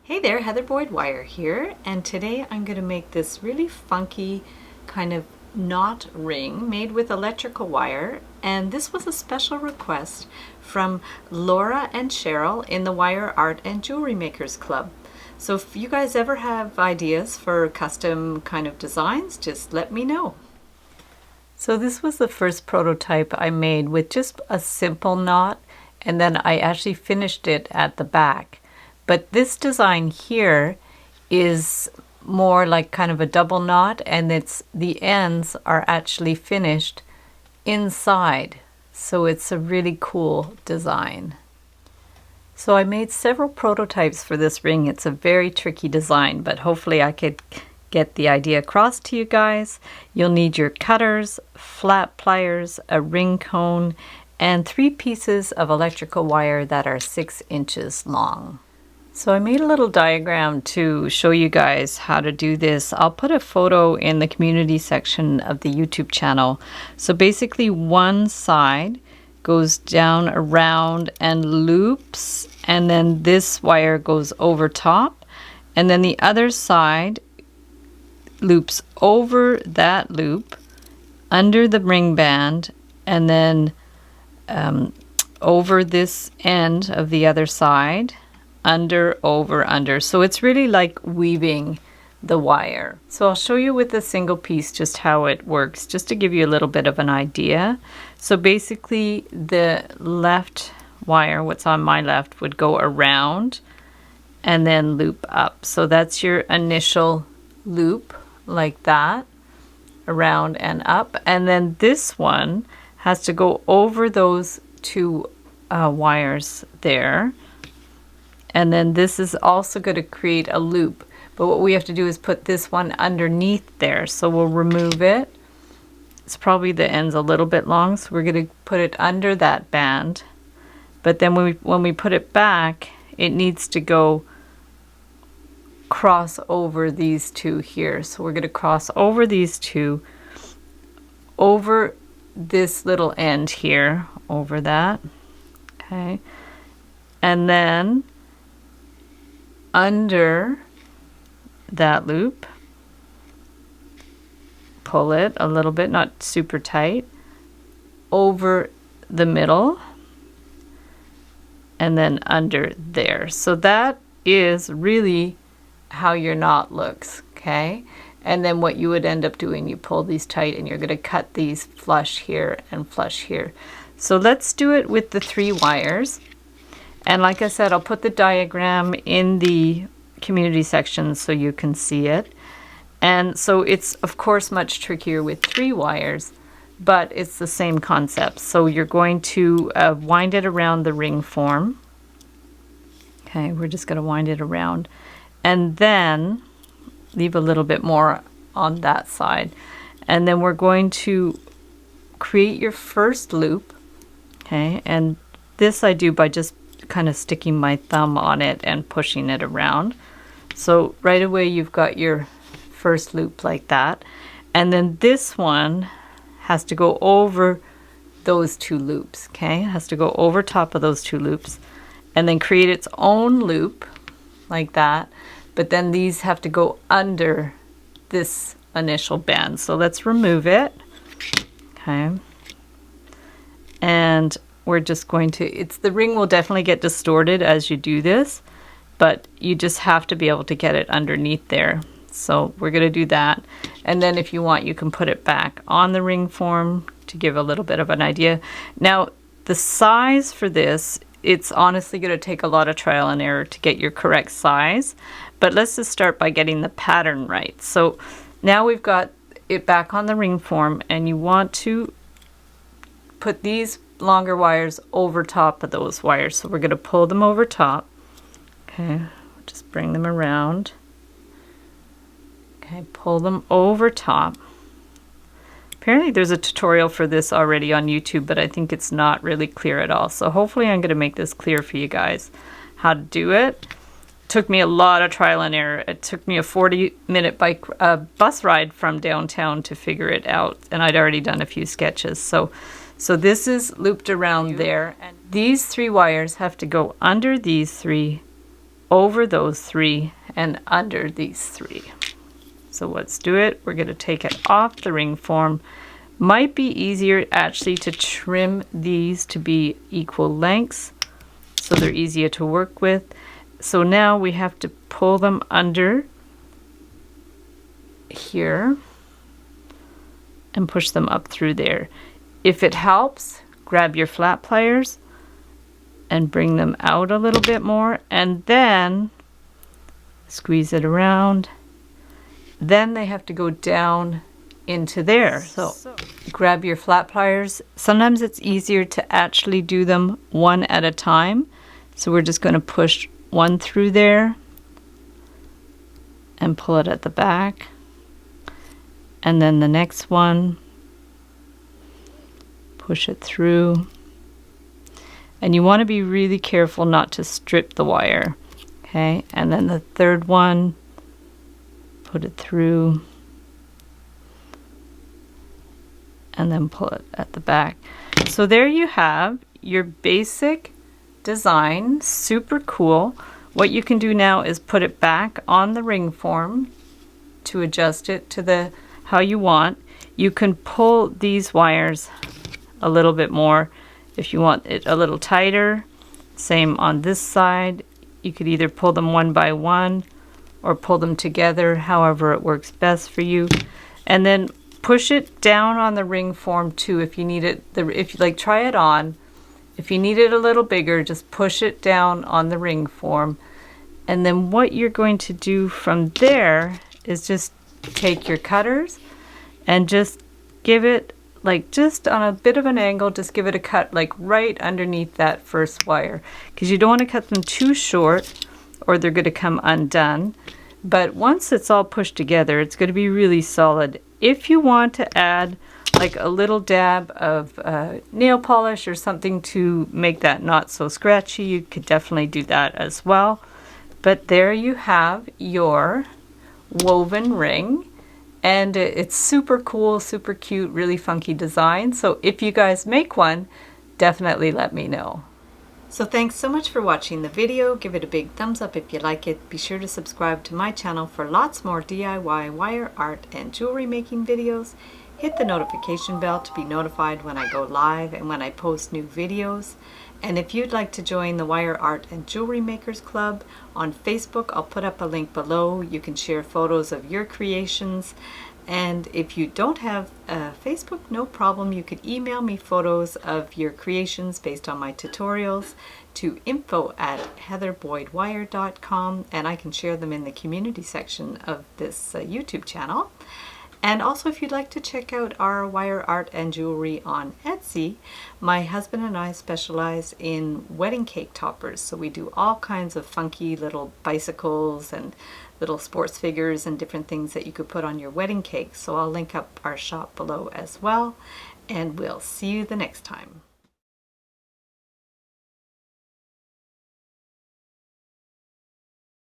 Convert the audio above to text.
Hey there, Heather Boyd Wire here, and today I'm going to make this really funky kind of knot ring made with electrical wire, and this was a special request from Laura and Cheryl in the Wire Art and Jewelry Makers Club. So if you guys ever have ideas for custom kind of designs, just let me know. So this was the first prototype I made with just a simple knot, and then I actually finished it at the back. But this design here is more like kind of a double knot, and the ends are actually finished inside. So it's a really cool design. So I made several prototypes for this ring. It's a very tricky design, but hopefully I could get the idea across to you guys. You'll need your cutters, flat pliers, a ring cone, and 3 pieces of electrical wire that are 6 inches long. So I made a little diagram to show you guys how to do this. I'll put a photo in the community section of the YouTube channel. So basically one side goes down around and loops, and then this wire goes over top, and then the other side loops over that loop under the ring band, and then over this end of the other side, under, over, under. So it's really like weaving the wire. So I'll show you with a single piece just how it works, just to give you a little bit of an idea. So basically the left wire, what's on my left, would go around and then loop up. So that's your initial loop, like that, around and up. And then this one has to go over those 2 wires there. And then this is also going to create a loop. But what we have to do is put this one underneath there. So we'll remove it. It's probably the end's a little bit long, so we're going to put it under that band. But then when we put it back, it needs to go cross over these 2 here. So we're going to cross over these 2, over this little end here, over that. Okay. And then under that loop, pull it a little bit, not super tight, over the middle, and then under there. So that is really how your knot looks, okay? And then what you would end up doing, you pull these tight and you're going to cut these flush here and flush here. So let's do it with the 3 wires. And like I said, I'll put the diagram in the community section so you can see it. And so it's, of course, much trickier with 3 wires, but it's the same concept. So you're going to wind it around the ring form. Okay, we're just going to wind it around. And then leave a little bit more on that side. And then we're going to create your first loop. Okay, and this I do by just kind of sticking my thumb on it and pushing it around. So right away you've got your first loop like that, and then this one has to go over those 2 loops. Okay, it has to go over top of those 2 loops and then create its own loop like that, but then these have to go under this initial band. So let's remove it. Okay, and we're just going to, the ring will definitely get distorted as you do this, but you just have to be able to get it underneath there. So we're going to do that. And then if you want, you can put it back on the ring form to give a little bit of an idea. Now, the size for this, it's honestly going to take a lot of trial and error to get your correct size, but let's just start by getting the pattern right. So now we've got it back on the ring form, and you want to put these longer wires over top of those wires. So we're going to pull them over top. Okay, just bring them around. Okay, pull them over top. Apparently there's a tutorial for this already on YouTube, but I think it's not really clear at all. So hopefully I'm going to make this clear for you guys how to do it. Took me a lot of trial and error. It took me a 40-minute bus ride from downtown to figure it out, and I'd already done a few sketches. So this is looped around there, and these 3 wires have to go under these 3 over those 3 and under these 3. So let's do it. We're going to take it off the ring form. Might be easier actually to trim these to be equal lengths so they're easier to work with. So now we have to pull them under here and push them up through there. If it helps, grab your flat pliers and bring them out a little bit more, and then squeeze it around. Then they have to go down into there. So grab your flat pliers. Sometimes it's easier to actually do them one at a time. So we're just going to push one through there and pull it at the back. And then the next one, push it through. And you want to be really careful not to strip the wire. Okay, and then the third one, put it through and then pull it at the back. So there you have your basic design, super cool. What you can do now is put it back on the ring form to adjust it to the how you want. You can pull these wires a little bit more if you want it a little tighter. Same on this side. You could either pull them one by one or pull them together, however it works best for you. And then push it down on the ring form too if you need it. If you like, try it on. If you need it a little bigger, just push it down on the ring form. And then what you're going to do from there is just take your cutters and just give it like just on a bit of an angle, just give it a cut like right underneath that first wire, because you don't want to cut them too short or they're going to come undone. But once it's all pushed together, it's going to be really solid. If you want to add like a little dab of nail polish or something to make that not so scratchy, you could definitely do that as well. But there you have your woven ring. And it's super cool, super cute, really funky design. So if you guys make one, definitely let me know. So thanks so much for watching the video. Give it a big thumbs up if you like it. Be sure to subscribe to my channel for lots more DIY wire art and jewelry making videos. Hit the notification bell to be notified when I go live and when I post new videos. And if you'd like to join the Wire Art and Jewelry Makers Club on Facebook, I'll put up a link below. You can share photos of your creations. And if you don't have Facebook, no problem. You could email me photos of your creations based on my tutorials to info@heatherboydwire.com, and I can share them in the community section of this YouTube channel. And also, if you'd like to check out our wire art and jewelry on Etsy, my husband and I specialize in wedding cake toppers. So we do all kinds of funky little bicycles and little sports figures and different things that you could put on your wedding cake. So I'll link up our shop below as well. And we'll see you the next time.